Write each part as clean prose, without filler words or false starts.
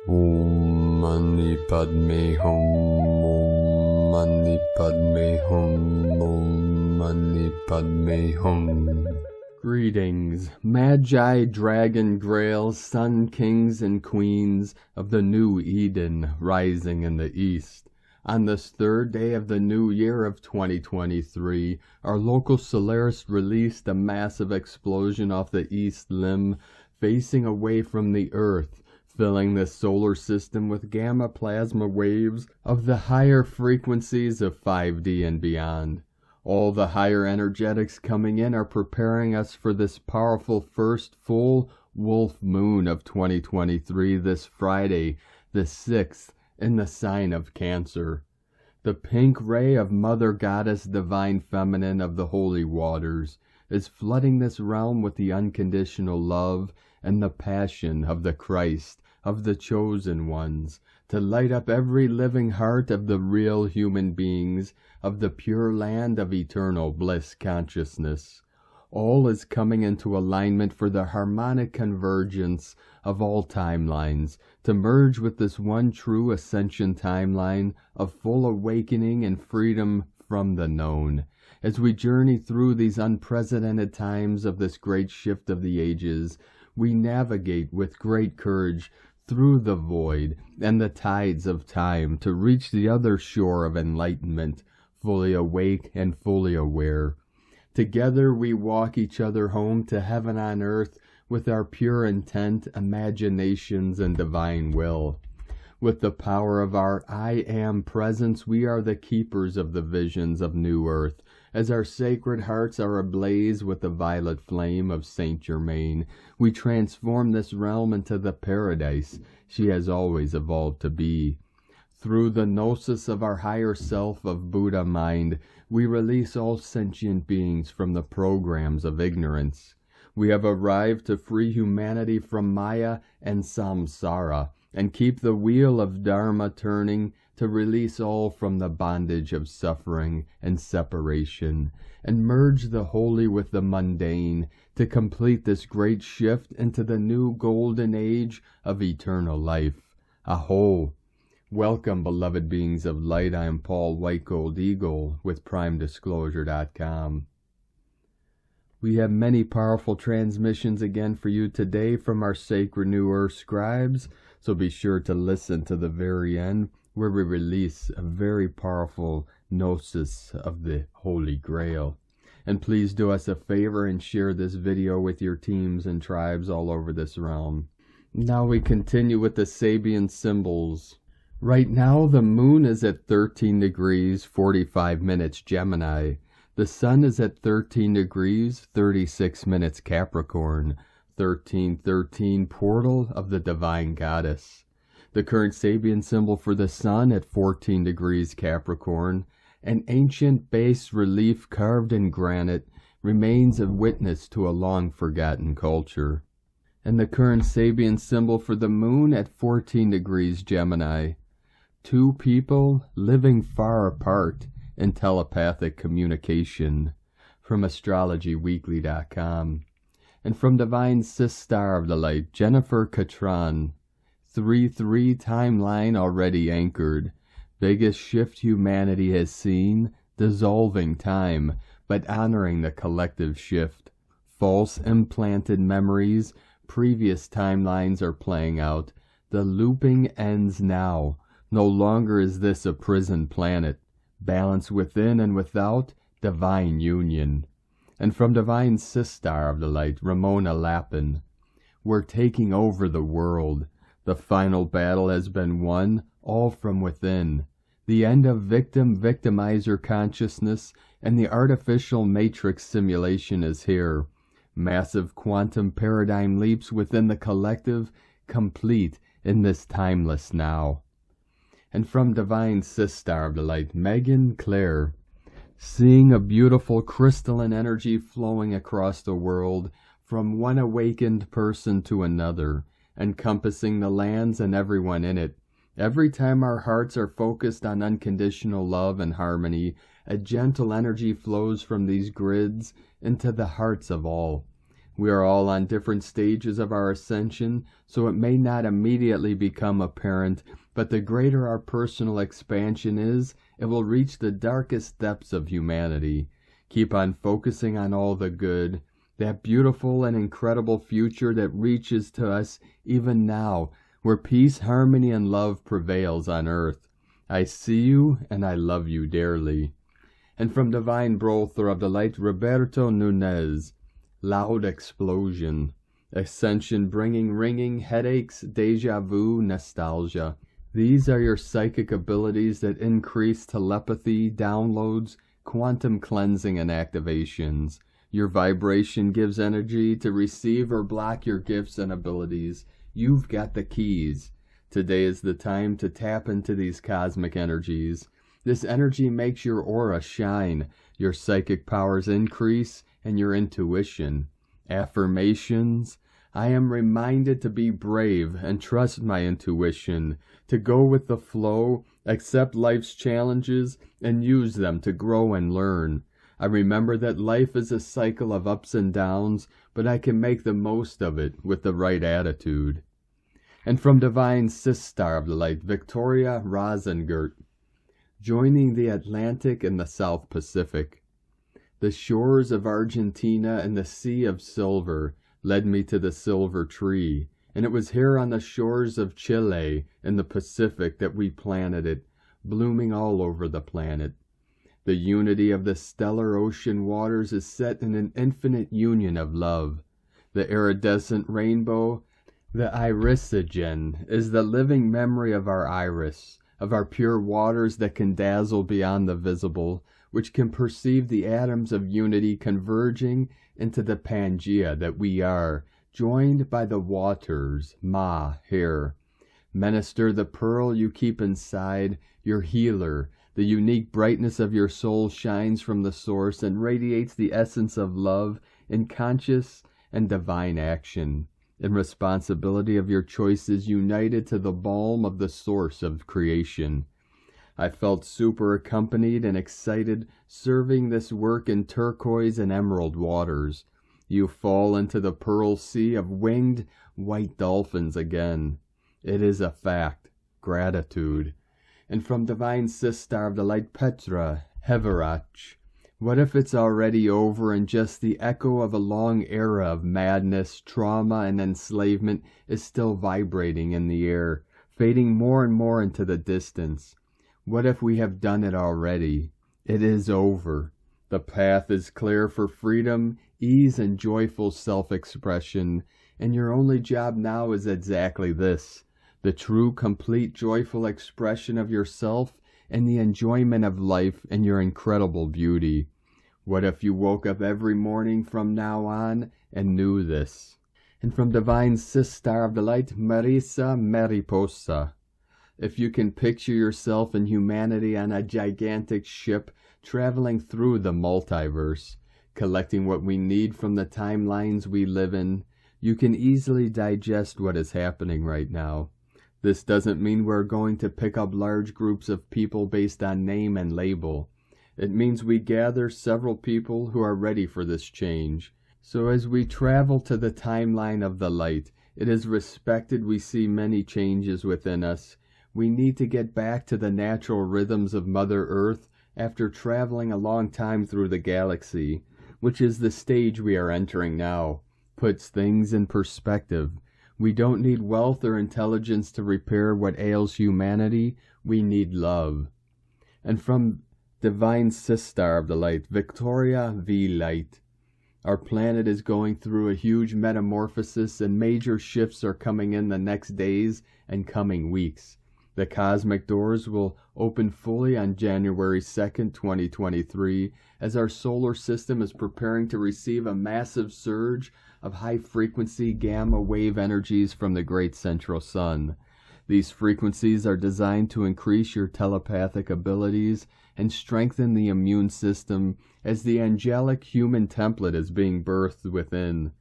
Om Mani Padme Hum, Om Mani Padme Hum, Om Mani Padme Hum. Greetings, Magi, Dragon, Grail, Sun Kings and Queens of the New Eden rising in the East. On this third day of the new year of 2023, our local Solaris released a massive explosion off the East Limb, facing away from the Earth, filling the solar system with gamma plasma waves of the higher frequencies of 5D and beyond. All the higher energetics coming in are preparing us for this powerful first full wolf moon of 2023 this Friday, the 6th, in the sign of Cancer. The pink ray of Mother Goddess Divine Feminine of the Holy Waters is flooding this realm with the unconditional love and the passion of the Christ, of the chosen ones, to light up every living heart of the real human beings of the pure land of eternal bliss consciousness. All is coming into alignment for the harmonic convergence of all timelines, to merge with this one true ascension timeline of full awakening and freedom from the known. As we journey through these unprecedented times of this great shift of the ages, we navigate with great courage through the void and the tides of time to reach the other shore of enlightenment, fully awake and fully aware. Together we walk each other home to heaven on earth with our pure intent, imaginations, and divine will. With the power of our I Am presence, we are the keepers of the visions of new earth, as our sacred hearts are ablaze with the violet flame of Saint Germain. We transform this realm into the paradise she has always evolved to be. Through the gnosis of our higher self of Buddha mind, we release all sentient beings from the programs of ignorance. We have arrived to free humanity from Maya and Samsara, and keep the wheel of Dharma turning to release all from the bondage of suffering and separation, and merge the holy with the mundane to complete this great shift into the new golden age of eternal life. Aho! Welcome, beloved beings of light. I am Paul White Gold Eagle with PrimeDisclosure.com. We have many powerful transmissions again for you today from our sacred New Earth scribes, so be sure to listen to the very end, where we release a very powerful gnosis of the Holy Grail. And please do us a favor and share this video with your teams and tribes all over this realm. Now we continue with the Sabian symbols. Right now the moon is at 13 degrees 45 minutes Gemini. The sun is at 13 degrees 36 minutes Capricorn. 1313 portal of the Divine Goddess. The current Sabian symbol for the sun at 14 degrees Capricorn, an ancient bas relief carved in granite, remains a witness to a long-forgotten culture. And the current Sabian symbol for the moon at 14 degrees Gemini. Two people living far apart in telepathic communication. From astrologyweekly.com. And from Divine Sister of the Light, Jennifer Catron. 3-3 timeline already anchored. Biggest shift humanity has seen, dissolving time, but honoring the collective shift. False implanted memories, previous timelines are playing out. The looping ends now. No longer is this a prison planet. Balance within and without, divine union. And from Divine Sister of the Light, Ramona Lappin. We're taking over the world. The final battle has been won, all from within. The end of victim-victimizer consciousness and the artificial matrix simulation is here. Massive quantum paradigm leaps within the collective, complete in this timeless now. And from Divine Sister of the Light, Megan Clare. Seeing a beautiful crystalline energy flowing across the world from one awakened person to another, encompassing the lands and everyone in it. Every time our hearts are focused on unconditional love and harmony, a gentle energy flows from these grids into the hearts of all. We are all on different stages of our ascension, so it may not immediately become apparent, but the greater our personal expansion is, it will reach the darkest depths of humanity. Keep on focusing on all the good, that beautiful and incredible future that reaches to us even now, where peace, harmony, and love prevails on earth. I see you, and I love you dearly. And from Divine Brother of the Light, Roberto Nunez, loud explosion, ascension bringing ringing headaches, deja vu, nostalgia. These are your psychic abilities that increase telepathy, downloads, quantum cleansing, and activations. Your vibration gives energy to receive or block your gifts and abilities. You've got the keys. Today is the time to tap into these cosmic energies. This energy makes your aura shine, your psychic powers increase, and your intuition. Affirmations. I am reminded to be brave and trust my intuition, to go with the flow, accept life's challenges, and use them to grow and learn. I remember that life is a cycle of ups and downs, but I can make the most of it with the right attitude. And from Divine Sister of the Light, Victoria Rosengert, joining the Atlantic and the South Pacific. The shores of Argentina and the Sea of Silver led me to the silver tree, and it was here on the shores of Chile in the Pacific that we planted it, blooming all over the planet. The unity of the stellar ocean waters is set in an infinite union of love. The iridescent rainbow, the irisogen, is the living memory of our iris, of our pure waters that can dazzle beyond the visible, which can perceive the atoms of unity converging into the Pangea that we are, joined by the waters, Ma, here. Minister the pearl you keep inside, your healer. The unique brightness of your soul shines from the source and radiates the essence of love in conscious and divine action, in responsibility of your choices united to the balm of the source of creation. I felt super accompanied and excited serving this work in turquoise and emerald waters. You fall into the pearl sea of winged white dolphins again. It is a fact. Gratitude. And from Divine Sister of the Light, Petra Heverach, what if it's already over and just the echo of a long era of madness, trauma, and enslavement is still vibrating in the air, fading more and more into the distance? What if we have done it already? It is over. The path is clear for freedom, ease, and joyful self-expression, and your only job now is exactly this: the true, complete, joyful expression of yourself and the enjoyment of life and your incredible beauty. What if you woke up every morning from now on and knew this? And from Divine Sister of the Light, Marisa Mariposa, if you can picture yourself and humanity on a gigantic ship traveling through the multiverse, collecting what we need from the timelines we live in, you can easily digest what is happening right now. This doesn't mean we're going to pick up large groups of people based on name and label. It means we gather several people who are ready for this change. So as we travel to the timeline of the light, it is respected we see many changes within us. We need to get back to the natural rhythms of Mother Earth after traveling a long time through the galaxy, which is the stage we are entering now. Puts things in perspective. We don't need wealth or intelligence to repair what ails humanity. We need love. And from Divine Sister of the Light, Victoria V. Light, our planet is going through a huge metamorphosis and major shifts are coming in the next days and coming weeks. The cosmic doors will open fully on January 2nd, 2023, as our solar system is preparing to receive a massive surge of high-frequency gamma wave energies from the great central sun. These frequencies are designed to increase your telepathic abilities and strengthen the immune system as the angelic human template is being birthed within.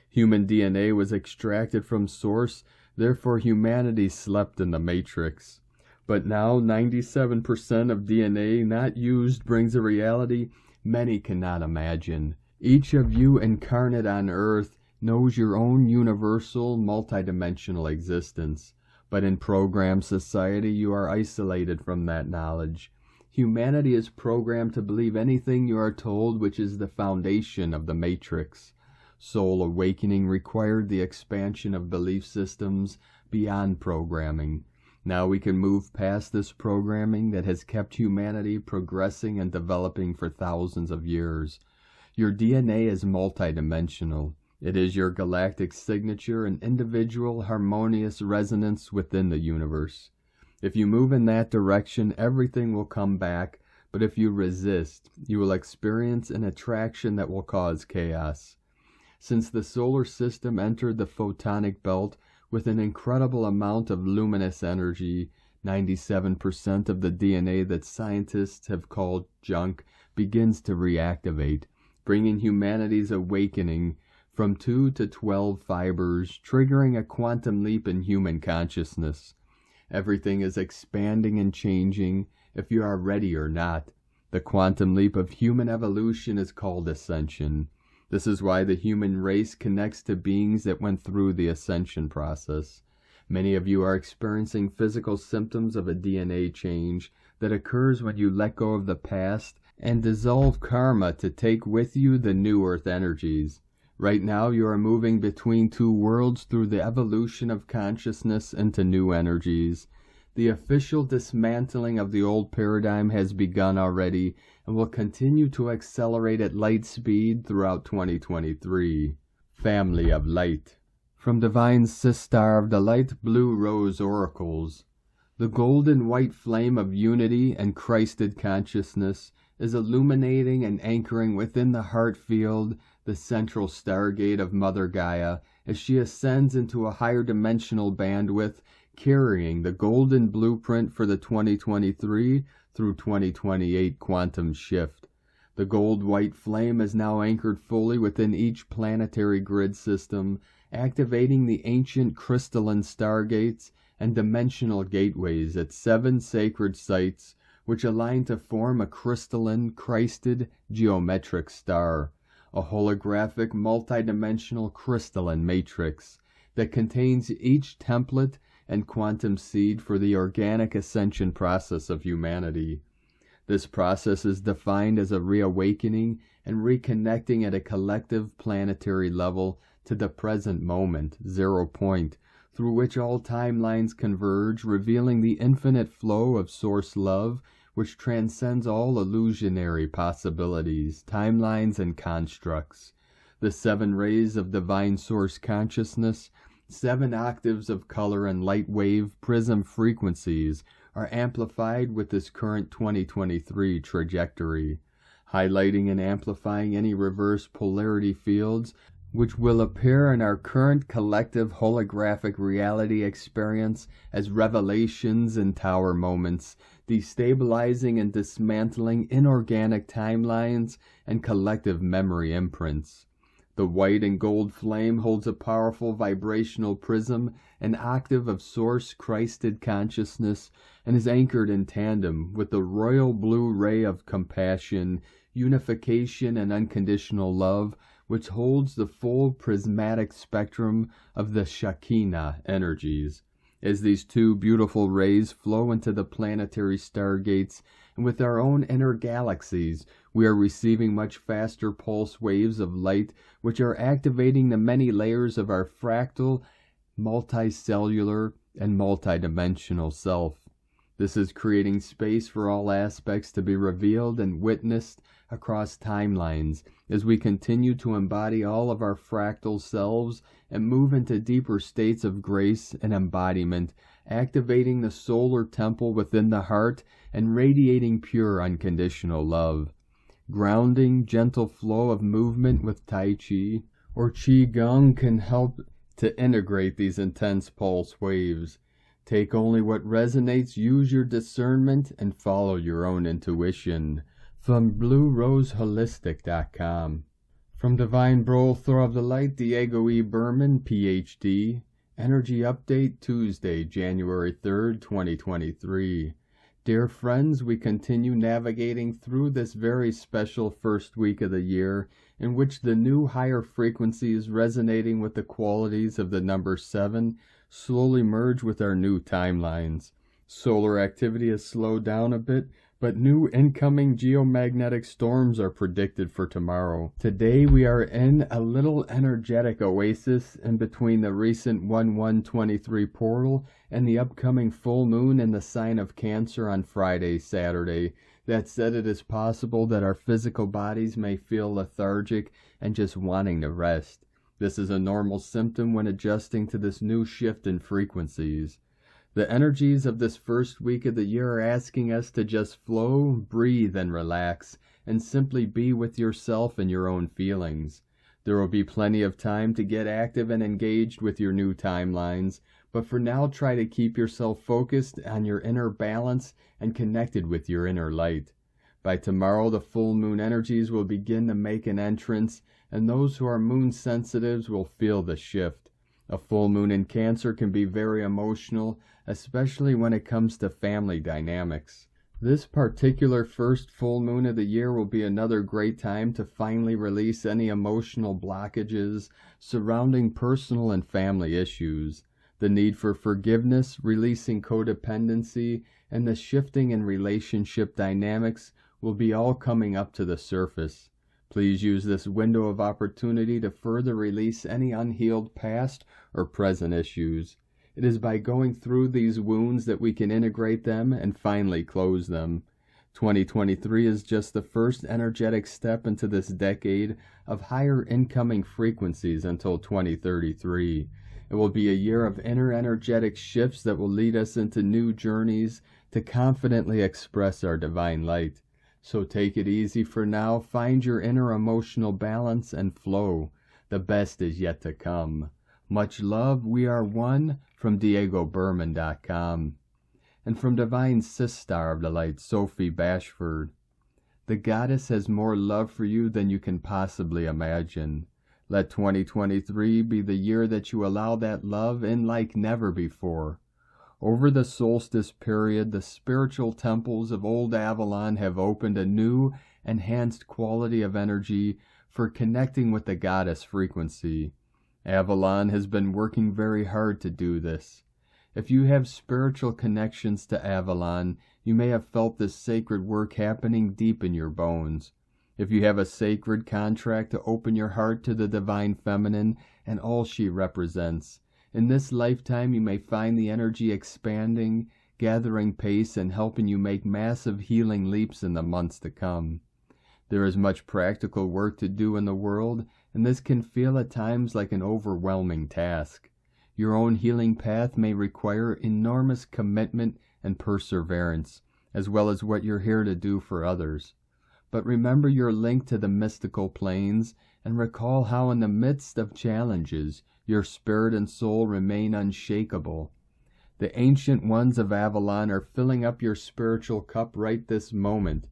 Human DNA was extracted from source, therefore humanity slept in the matrix. But now 97% of DNA not used brings a reality many cannot imagine. Each of you incarnate on Earth knows your own universal, multidimensional existence. But in programmed society, you are isolated from that knowledge. Humanity is programmed to believe anything you are told, which is the foundation of the matrix. Soul awakening required the expansion of belief systems beyond programming. Now we can move past this programming that has kept humanity progressing and developing for thousands of years. Your DNA is multidimensional. It is your galactic signature and individual harmonious resonance within the universe. If you move in that direction, everything will come back, but if you resist, you will experience an attraction that will cause chaos. Since the solar system entered the photonic belt with an incredible amount of luminous energy, 97% of the DNA that scientists have called junk begins to reactivate, bringing humanity's awakening from 2 to 12 fibers, triggering a quantum leap in human consciousness. Everything is expanding and changing, if you are ready or not. The quantum leap of human evolution is called Ascension. This is why the human race connects to beings that went through the Ascension process. Many of you are experiencing physical symptoms of a DNA change that occurs when you let go of the past and dissolve karma to take with you the new earth energies. Right now you are moving between two worlds through the evolution of consciousness into new energies. The official dismantling of the old paradigm has begun already and will continue to accelerate at light speed throughout 2023. Family of Light. From Divine Sistar of the Light Blue Rose Oracles. The golden white flame of unity and Christed consciousness is illuminating and anchoring within the heart field, the central stargate of Mother Gaia, as she ascends into a higher dimensional bandwidth, carrying the golden blueprint for the 2023 through 2028 quantum shift. The gold-white flame is now anchored fully within each planetary grid system, activating the ancient crystalline stargates and dimensional gateways at 7 sacred sites, which align to form a crystalline, Christed, geometric star, a holographic, multidimensional crystalline matrix that contains each template and quantum seed for the organic ascension process of humanity. This process is defined as a reawakening and reconnecting at a collective planetary level to the present moment, 0 point, through which all timelines converge, revealing the infinite flow of source love, which transcends all illusionary possibilities, timelines, and constructs. The 7 rays of divine source consciousness, 7 octaves of color and light wave prism frequencies are amplified with this current 2023 trajectory, highlighting and amplifying any reverse polarity fields which will appear in our current collective holographic reality experience as revelations and tower moments, destabilizing and dismantling inorganic timelines and collective memory imprints. The white and gold flame holds a powerful vibrational prism, an octave of source Christed consciousness, and is anchored in tandem with the royal blue ray of compassion, unification, and unconditional love, which holds the full prismatic spectrum of the Shekinah energies. As these 2 beautiful rays flow into the planetary stargates, and with our own inner galaxies, we are receiving much faster pulse waves of light, which are activating the many layers of our fractal, multicellular, and multidimensional self. This is creating space for all aspects to be revealed and witnessed across timelines as we continue to embody all of our fractal selves and move into deeper states of grace and embodiment, activating the solar temple within the heart and radiating pure unconditional love. Grounding, gentle flow of movement with Tai Chi or Qi Gong can help to integrate these intense pulse waves. Take only what resonates, use your discernment, and follow your own intuition. From BlueRoseHolistic.com. From Divine Brother of the Light, Diego E. Berman, Ph.D. Energy Update, Tuesday, January 3rd, 2023. Dear friends, we continue navigating through this very special first week of the year, in which the new higher frequencies resonating with the qualities of the number 7 slowly merge with our new timelines. Solar activity has slowed down a bit, but new incoming geomagnetic storms are predicted for tomorrow. Today we are in a little energetic oasis in between the recent 1123 portal and the upcoming full moon in the sign of Cancer on Friday, Saturday. That said, it is possible that our physical bodies may feel lethargic and just wanting to rest. This is a normal symptom when adjusting to this new shift in frequencies. The energies of this first week of the year are asking us to just flow, breathe, and relax, and simply be with yourself and your own feelings. There will be plenty of time to get active and engaged with your new timelines, but for now try to keep yourself focused on your inner balance and connected with your inner light. By tomorrow, the full moon energies will begin to make an entrance, and those who are moon sensitives will feel the shift. A full moon in Cancer can be very emotional, especially when it comes to family dynamics. This particular first full moon of the year will be another great time to finally release any emotional blockages surrounding personal and family issues. The need for forgiveness, releasing codependency, and the shifting in relationship dynamics will be all coming up to the surface. Please use this window of opportunity to further release any unhealed past or present issues. It is by going through these wounds that we can integrate them and finally close them. 2023 is just the first energetic step into this decade of higher incoming frequencies until 2033. It will be a year of inner energetic shifts that will lead us into new journeys to confidently express our divine light. So take it easy for now, find your inner emotional balance and flow. The best is yet to come. Much love, we are one, from DiegoBerman.com. And from Divine Sister of the Light, Sophie Bashford. The Goddess has more love for you than you can possibly imagine. Let 2023 be the year that you allow that love in like never before. Over the solstice period, the spiritual temples of old Avalon have opened a new, enhanced quality of energy for connecting with the Goddess frequency. Avalon has been working very hard to do this. If you have spiritual connections to Avalon, you may have felt this sacred work happening deep in your bones. If you have a sacred contract to open your heart to the Divine Feminine and all she represents, in this lifetime you may find the energy expanding, gathering pace, and helping you make massive healing leaps in the months to come. There is much practical work to do in the world, and this can feel at times like an overwhelming task. Your own healing path may require enormous commitment and perseverance, as well as what you're here to do for others. But remember your link to the mystical planes, and recall how in the midst of challenges, your spirit and soul remain unshakable. The ancient ones of Avalon are filling up your spiritual cup right this moment.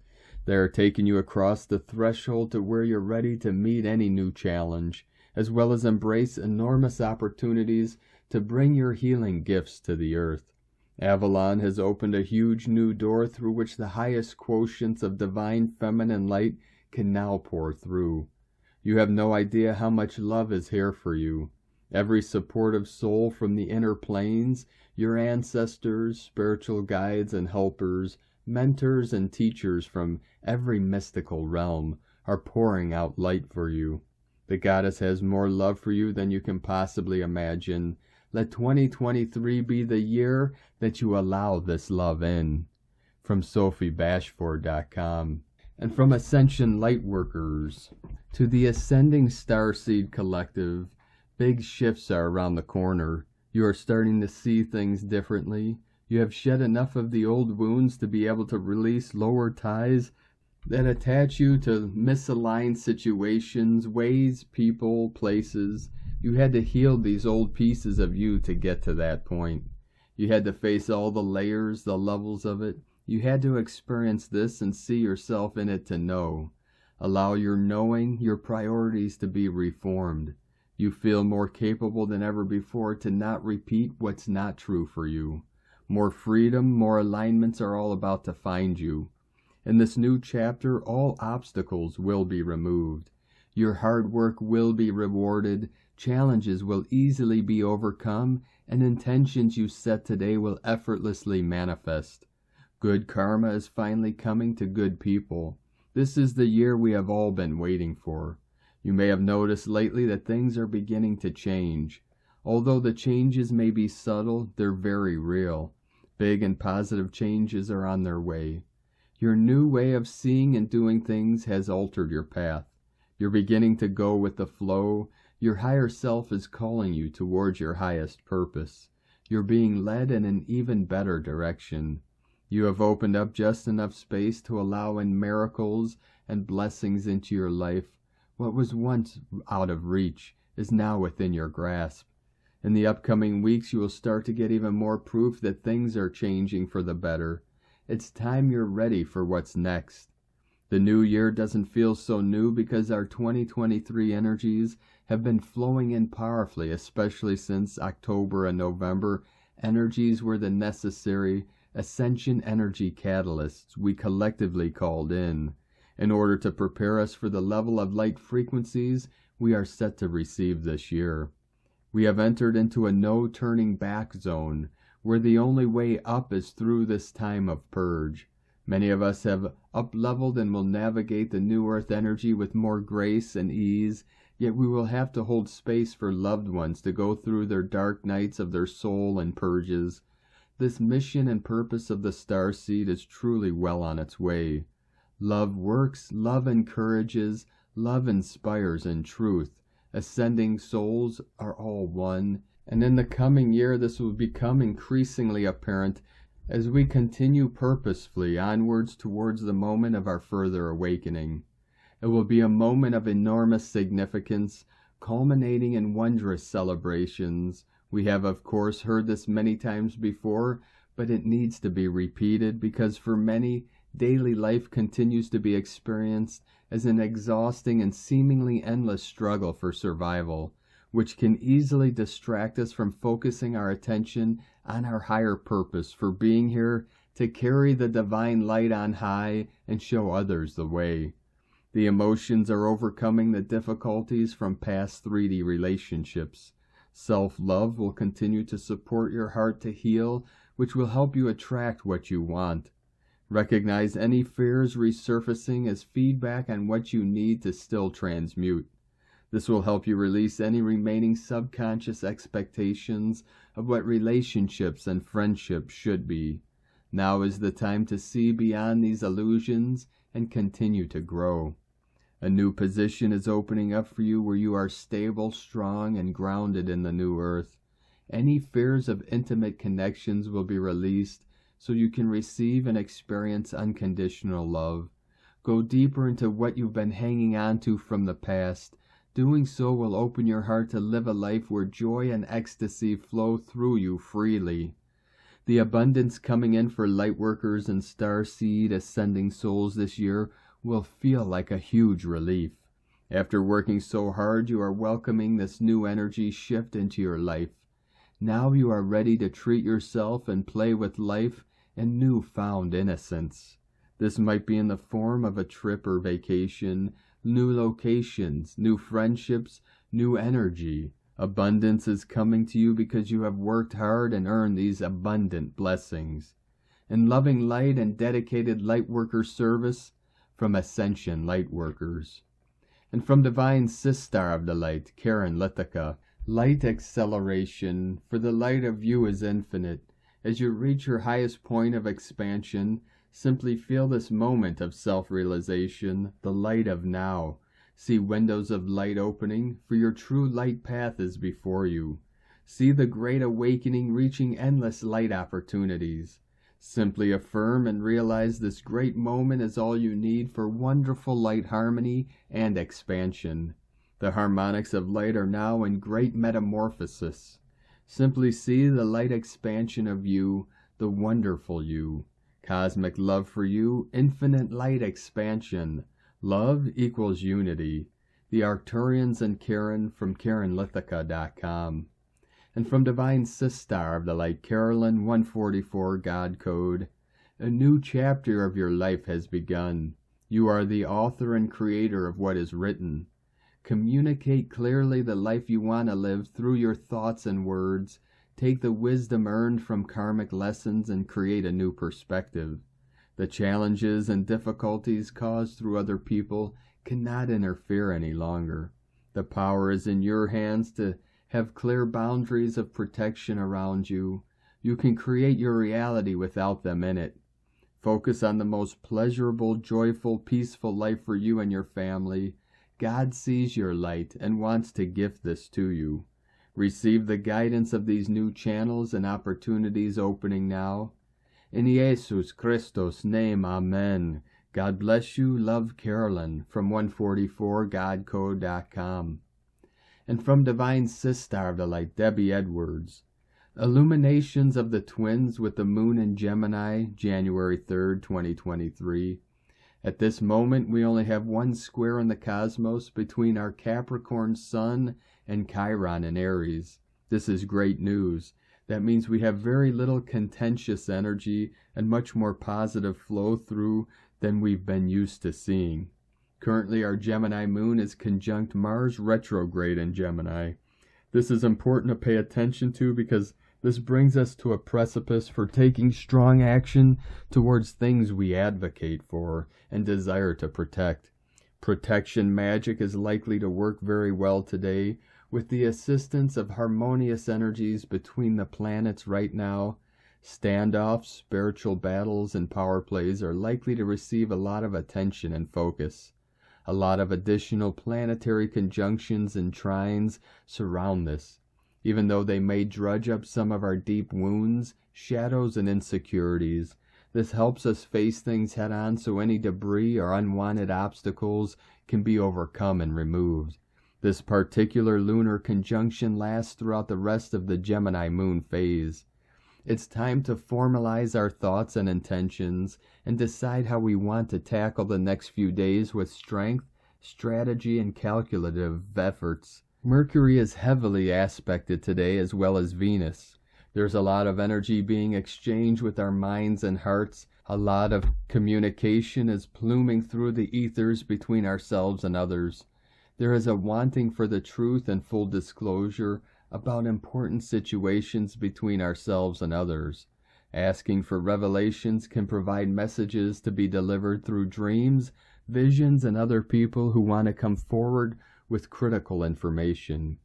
They are taking you across the threshold to where you're ready to meet any new challenge, as well as embrace enormous opportunities to bring your healing gifts to the earth. Avalon has opened a huge new door through which the highest quotients of divine feminine light can now pour through. You have no idea how much love is here for you. Every supportive soul from the inner planes, your ancestors, spiritual guides and helpers, mentors and teachers from every mystical realm are pouring out light for you. The Goddess has more love for you than you can possibly imagine. Let 2023 be the year that you allow this love in. From SophieBashford.com. And from Ascension Lightworkers. To the Ascending Starseed Collective, big shifts are around the corner. You are starting to see things differently. You have shed enough of the old wounds to be able to release lower ties that attach you to misaligned situations, ways, people, places. You had to heal these old pieces of you to get to that point. You had to face all the layers, the levels of it. You had to experience this and see yourself in it to know. Allow your knowing, your priorities to be reformed. You feel more capable than ever before to not repeat what's not true for you. More freedom, more alignments are all about to find you. In this new chapter, all obstacles will be removed. Your hard work will be rewarded, challenges will easily be overcome, and intentions you set today will effortlessly manifest. Good karma is finally coming to good people. This is the year we have all been waiting for. You may have noticed lately that things are beginning to change. Although the changes may be subtle, they're very real. Big and positive changes are on their way. Your new way of seeing and doing things has altered your path. You're beginning to go with the flow. Your higher self is calling you towards your highest purpose. You're being led in an even better direction. You have opened up just enough space to allow in miracles and blessings into your life. What was once out of reach is now within your grasp. In the upcoming weeks, you will start to get even more proof that things are changing for the better. It's time you're ready for what's next. The new year doesn't feel so new because our 2023 energies have been flowing in powerfully, especially since October and November. Energies were the necessary Ascension energy catalysts we collectively called in order to prepare us for the level of light frequencies we are set to receive this year. We have entered into a no turning back zone, where the only way up is through this time of purge. Many of us have up-leveled and will navigate the new earth energy with more grace and ease, yet we will have to hold space for loved ones to go through their dark nights of their soul and purges. This mission and purpose of the Starseed is truly well on its way. Love works, love encourages, love inspires in truth. Ascending souls are all one, and in the coming year this will become increasingly apparent as we continue purposefully onwards towards the moment of our further awakening. It will be a moment of enormous significance, culminating in wondrous celebrations. We have, of course, heard this many times before, but it needs to be repeated because for many, daily life continues to be experienced as an exhausting and seemingly endless struggle for survival, which can easily distract us from focusing our attention on our higher purpose for being here to carry the divine light on high and show others the way. The emotions are overcoming the difficulties from past 3D relationships. Self-love will continue to support your heart to heal, which will help you attract what you want. Recognize any fears resurfacing as feedback on what you need to still transmute. This will help you release any remaining subconscious expectations of what relationships and friendships should be. Now is the time to see beyond these illusions and continue to grow. A new position is opening up for you where you are stable, strong, and grounded in the new earth. Any fears of intimate connections will be released so you can receive and experience unconditional love. Go deeper into what you've been hanging on to from the past. Doing so will open your heart to live a life where joy and ecstasy flow through you freely. The abundance coming in for lightworkers and Starseed ascending souls this year will feel like a huge relief. After working so hard, you are welcoming this new energy shift into your life. Now you are ready to treat yourself and play with life in newfound innocence. This might be in the form of a trip or vacation, new locations, new friendships, new energy. Abundance is coming to you because you have worked hard and earned these abundant blessings. In loving light and dedicated lightworker service from Ascension Lightworkers. And from Divine Sister of the Light, Karen Lithica, light acceleration, for the light of you is infinite. As you reach your highest point of expansion, simply feel this moment of self-realization, the light of now. See windows of light opening, for your true light path is before you. See the great awakening reaching endless light opportunities. Simply affirm and realize this great moment is all you need for wonderful light harmony and expansion. The harmonics of light are now in great metamorphosis. Simply see the light expansion of you, the wonderful you. Cosmic love for you, infinite light expansion. Love equals unity. The Arcturians and Karen from KarenLithica.com. And from Divine Sistar of the Light, Carolyn 144 God Code, a new chapter of your life has begun. You are the author and creator of what is written. Communicate clearly the life you want to live through your thoughts and words. Take the wisdom earned from karmic lessons and create a new perspective. The challenges and difficulties caused through other people cannot interfere any longer. The power is in your hands to have clear boundaries of protection around you. You can create your reality without them in it. Focus on the most pleasurable, joyful, peaceful life for you and your family. God sees your light and wants to gift this to you. Receive the guidance of these new channels and opportunities opening now. In Jesus Christos' name, Amen. God bless you. Love, Carolyn. From 144godcode.com. And from Divine Sistar of the Light, Debbie Edwards. Illuminations of the Twins with the Moon in Gemini, January 3rd, 2023. At this moment, we only have one square in the cosmos between our Capricorn Sun and Chiron in Aries. This is great news. That means we have very little contentious energy and much more positive flow through than we've been used to seeing. Currently, our Gemini moon is conjunct Mars retrograde in Gemini. This is important to pay attention to because this brings us to a precipice for taking strong action towards things we advocate for and desire to protect. Protection magic is likely to work very well today with the assistance of harmonious energies between the planets right now. Standoffs, spiritual battles, and power plays are likely to receive a lot of attention and focus. A lot of additional planetary conjunctions and trines surround this. Even though they may drudge up some of our deep wounds, shadows, and insecurities, this helps us face things head-on so any debris or unwanted obstacles can be overcome and removed. This particular lunar conjunction lasts throughout the rest of the Gemini moon phase. It's time to formalize our thoughts and intentions and decide how we want to tackle the next few days with strength, strategy, and calculative efforts. Mercury is heavily aspected today as well as Venus. There's a lot of energy being exchanged with our minds and hearts. A lot of communication is pluming through the ethers between ourselves and others. There is a wanting for the truth and full disclosure about important situations between ourselves and others. Asking for revelations can provide messages to be delivered through dreams, visions, and other people who want to come forward with critical information.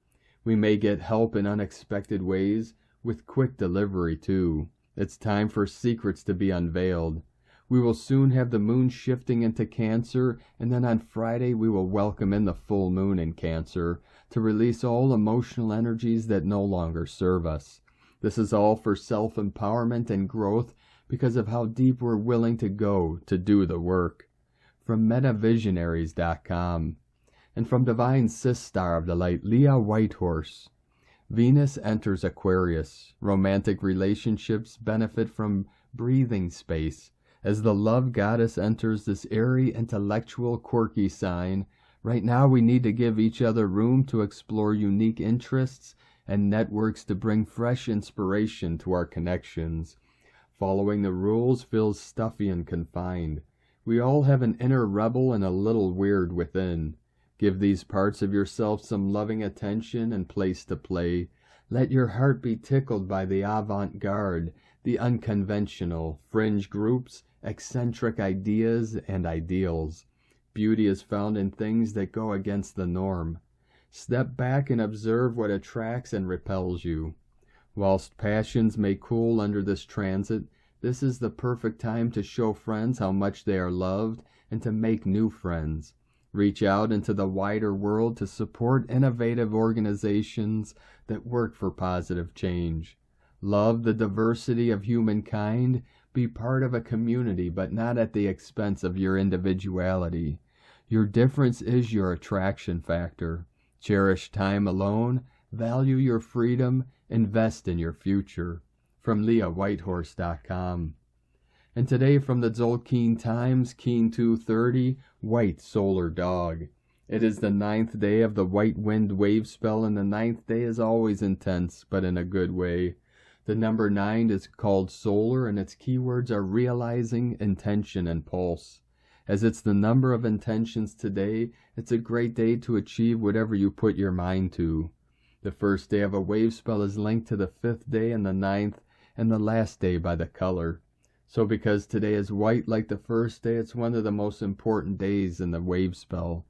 We may get help in unexpected ways, with quick delivery too. It's time for secrets to be unveiled. We will soon have the moon shifting into Cancer, and then on Friday we will welcome in the full moon in Cancer to release all emotional energies that no longer serve us. This is all for self-empowerment and growth because of how deep we're willing to go to do the work. From metavisionaries.com. And from Divine Sistar of the Light, Leah Whitehorse. Venus enters Aquarius. Romantic relationships benefit from breathing space. As the love goddess enters this airy, intellectual, quirky sign, right now we need to give each other room to explore unique interests and networks to bring fresh inspiration to our connections. Following the rules feels stuffy and confined. We all have an inner rebel and a little weird within. Give these parts of yourself some loving attention and place to play. Let your heart be tickled by the avant-garde, the unconventional, fringe groups, eccentric ideas, and ideals. Beauty is found in things that go against the norm. Step back and observe what attracts and repels you. Whilst passions may cool under this transit, this is the perfect time to show friends how much they are loved and to make new friends. Reach out into the wider world to support innovative organizations that work for positive change. Love the diversity of humankind. Be part of a community, but not at the expense of your individuality. Your difference is your attraction factor. Cherish time alone. Value your freedom. Invest in your future. From LeahWhitehorse.com. And today from the Tzolk'in Times, Keen 230, White Solar Dog. It is the 9th day of the white wind wave spell, and the 9th day is always intense, but in a good way. The number 9 is called solar, and its keywords are realizing, intention, and pulse. As it's the number of intentions today, it's a great day to achieve whatever you put your mind to. The first day of a wave spell is linked to the 5th day and the 9th, and the last day by the color. So because today is white like the first day, it's one of the most important days in the wave spell.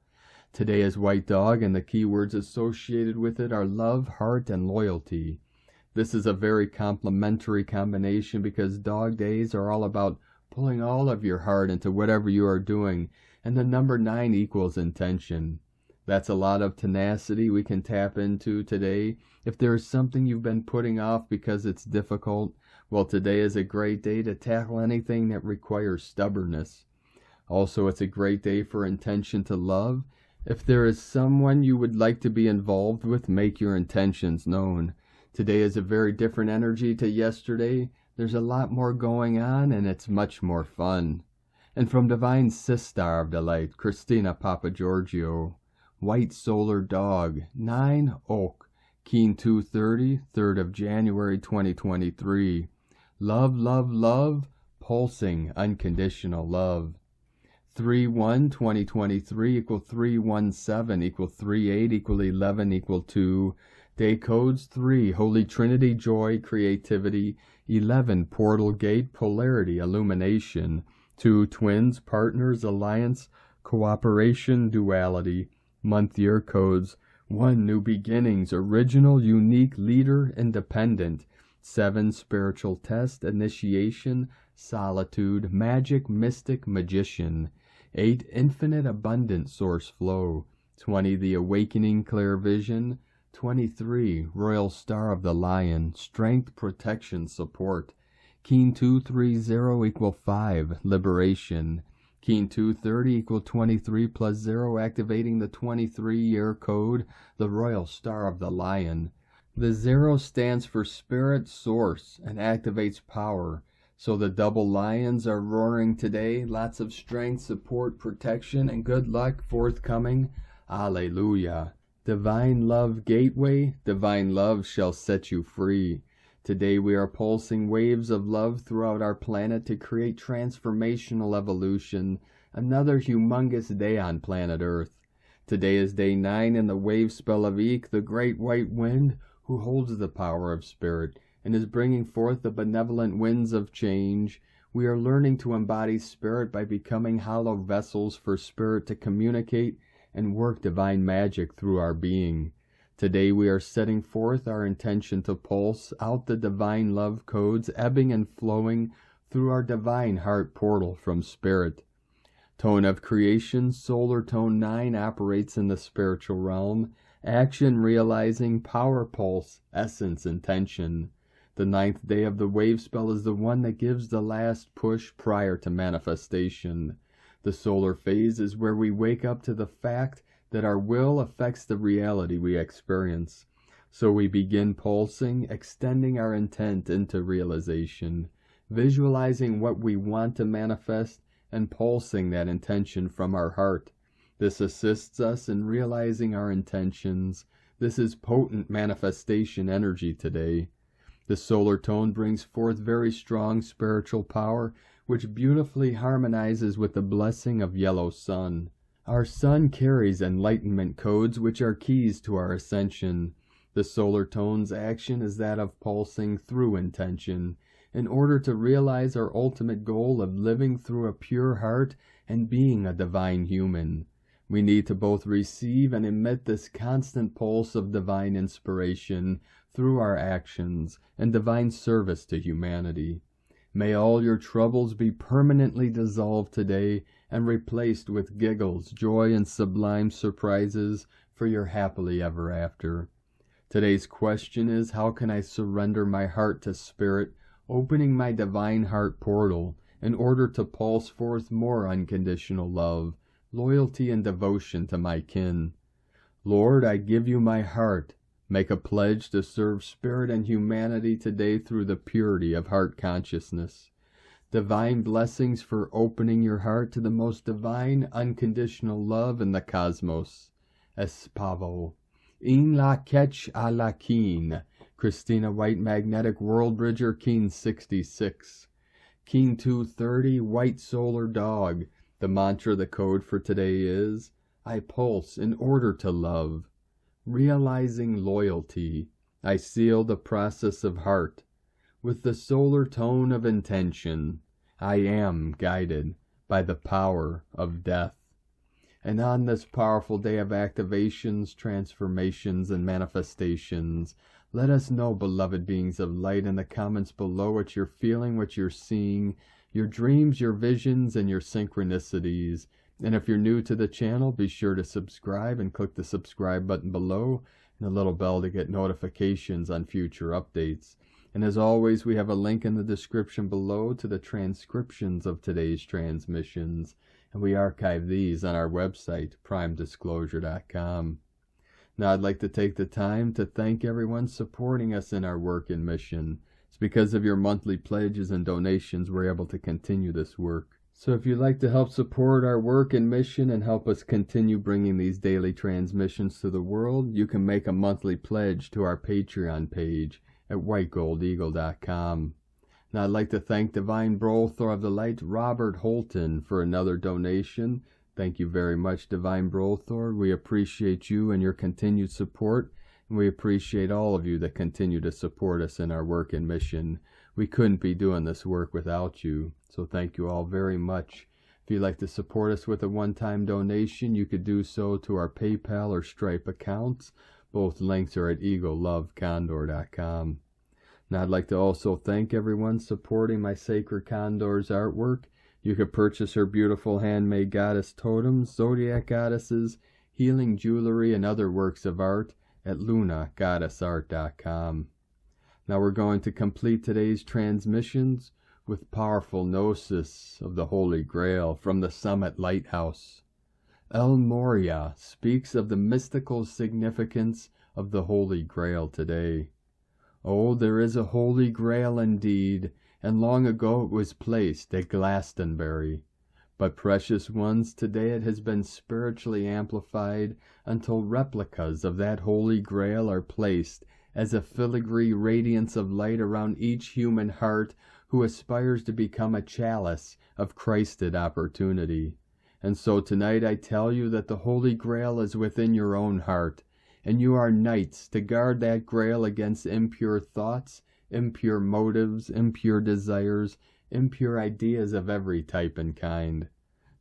Today is white dog, and the keywords associated with it are love, heart, and loyalty. This is a very complementary combination because dog days are all about pulling all of your heart into whatever you are doing, and the number 9 equals intention. That's a lot of tenacity we can tap into today. If there is something you've been putting off because it's difficult, well, today is a great day to tackle anything that requires stubbornness. Also, it's a great day for intention to love. If there is someone you would like to be involved with, make your intentions known. Today is a very different energy to yesterday. There's a lot more going on, and it's much more fun. And from Divine Sistar of Delight, Christina Papagiorgio, White Solar Dog, 9 Oak, Keen 230, 3rd of January 2023. Love, love, love, pulsing unconditional love. 3-1-2023 equal 317 equal 38 equal 11 equal 2. Day codes 3, Holy Trinity, Joy, Creativity. 11, Portal Gate, Polarity, Illumination. 2, Twins, Partners, Alliance, Cooperation, Duality. Month year codes 1, New Beginnings, Original, Unique, Leader, Independent. 7, Spiritual Test, Initiation, Solitude, Magic, Mystic, Magician. 8, Infinite Abundant Source Flow. 20, The Awakening, Clear Vision. 23, Royal Star of the Lion, Strength, Protection, Support. Keen 230 equal 5, Liberation. Keen 230 equal 23 plus 0, activating the 23-year code, the Royal Star of the Lion. The 0 stands for Spirit Source and activates power. So the double lions are roaring today. Lots of strength, support, protection, and good luck forthcoming. Alleluia. Divine Love Gateway, divine love shall set you free. Today we are pulsing waves of love throughout our planet to create transformational evolution. Another humongous day on planet Earth. Today is day 9 in the wave spell of Eek, the great white wind, who holds the power of spirit and is bringing forth the benevolent winds of change. We are learning to embody spirit by becoming hollow vessels for spirit to communicate and work divine magic through our being. Today we are setting forth our intention to pulse out the divine love codes, ebbing and flowing through our divine heart portal from spirit. Tone of creation, solar tone 9 operates in the spiritual realm. Action, realizing, power pulse, essence, intention. The 9th day of the wave spell is the one that gives the last push prior to manifestation. The solar phase is where we wake up to the fact that our will affects the reality we experience. So we begin pulsing, extending our intent into realization, visualizing what we want to manifest, and pulsing that intention from our heart. This assists us in realizing our intentions. This is potent manifestation energy today. The solar tone brings forth very strong spiritual power, which beautifully harmonizes with the blessing of yellow sun. Our sun carries enlightenment codes, which are keys to our ascension. The solar tone's action is that of pulsing through intention, in order to realize our ultimate goal of living through a pure heart and being a divine human. We need to both receive and emit this constant pulse of divine inspiration through our actions and divine service to humanity. May all your troubles be permanently dissolved today and replaced with giggles, joy, and sublime surprises for your happily ever after. Today's question is, how can I surrender my heart to spirit, opening my divine heart portal in order to pulse forth more unconditional love, loyalty, and devotion to my kin? Lord, I give you my heart. Make a pledge to serve spirit and humanity today through the purity of heart consciousness. Divine blessings for opening your heart to the most divine, unconditional love in the cosmos. Espavo. In la ketch a la keen. Christina White Magnetic World Bridger, Keen 66. Keen 230, White Solar Dog. The mantra, the code for today is, I pulse in order to love. Realizing loyalty, I seal the process of heart. With the solar tone of intention, I am guided by the power of death. And on this powerful day of activations, transformations, and manifestations, let us know, beloved beings of light, in the comments below what you're feeling, what you're seeing, your dreams, your visions, and your synchronicities. And if you're new to the channel, be sure to subscribe and click the subscribe button below and the little bell to get notifications on future updates. And as always, we have a link in the description below to the transcriptions of today's transmissions, and we archive these on our website, primedisclosure.com. Now, I'd like to take the time to thank everyone supporting us in our work and mission. It's because of your monthly pledges and donations we're able to continue this work. So if you'd like to help support our work and mission and help us continue bringing these daily transmissions to the world, you can make a monthly pledge to our Patreon page at whitegoldeagle.com. Now, I'd like to thank Divine Brolthor of the Light, Robert Holton, for another donation. Thank you very much, Divine Brolthor. We appreciate you and your continued support, and we appreciate all of you that continue to support us in our work and mission. We couldn't be doing this work without you, so thank you all very much. If you'd like to support us with a one-time donation, you could do so to our PayPal or Stripe accounts. Both links are at eaglelovecondor.com. Now, I'd like to also thank everyone supporting my Sacred Condor's artwork. You could purchase her beautiful handmade goddess totems, zodiac goddesses, healing jewelry, and other works of art at lunagoddessart.com. Now, we're going to complete today's transmissions with powerful gnosis of the Holy Grail from the Summit Lighthouse. Lemuria speaks of the mystical significance of the Holy Grail today. Oh, there is a Holy Grail indeed, and long ago it was placed at Glastonbury. But precious ones, today it has been spiritually amplified until replicas of that Holy Grail are placed as a filigree radiance of light around each human heart who aspires to become a chalice of Christed opportunity. And so tonight I tell you that the Holy Grail is within your own heart, and you are knights to guard that grail against impure thoughts, impure motives, impure desires, impure ideas of every type and kind.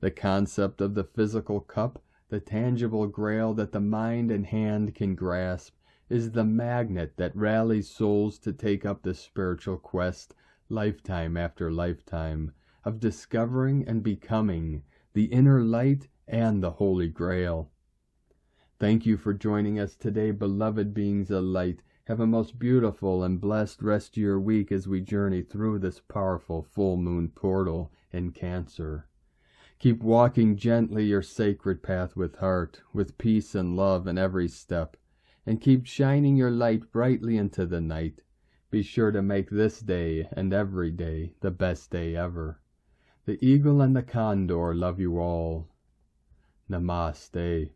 The concept of the physical cup, the tangible grail that the mind and hand can grasp, is the magnet that rallies souls to take up the spiritual quest, lifetime after lifetime, of discovering and becoming the inner light and the Holy Grail. Thank you for joining us today, beloved beings of light. Have a most beautiful and blessed rest of your week as we journey through this powerful full moon portal in Cancer. Keep walking gently your sacred path with heart, with peace and love in every step, and keep shining your light brightly into the night. Be sure to make this day and every day the best day ever. The Eagle and the Condor love you all. Namaste.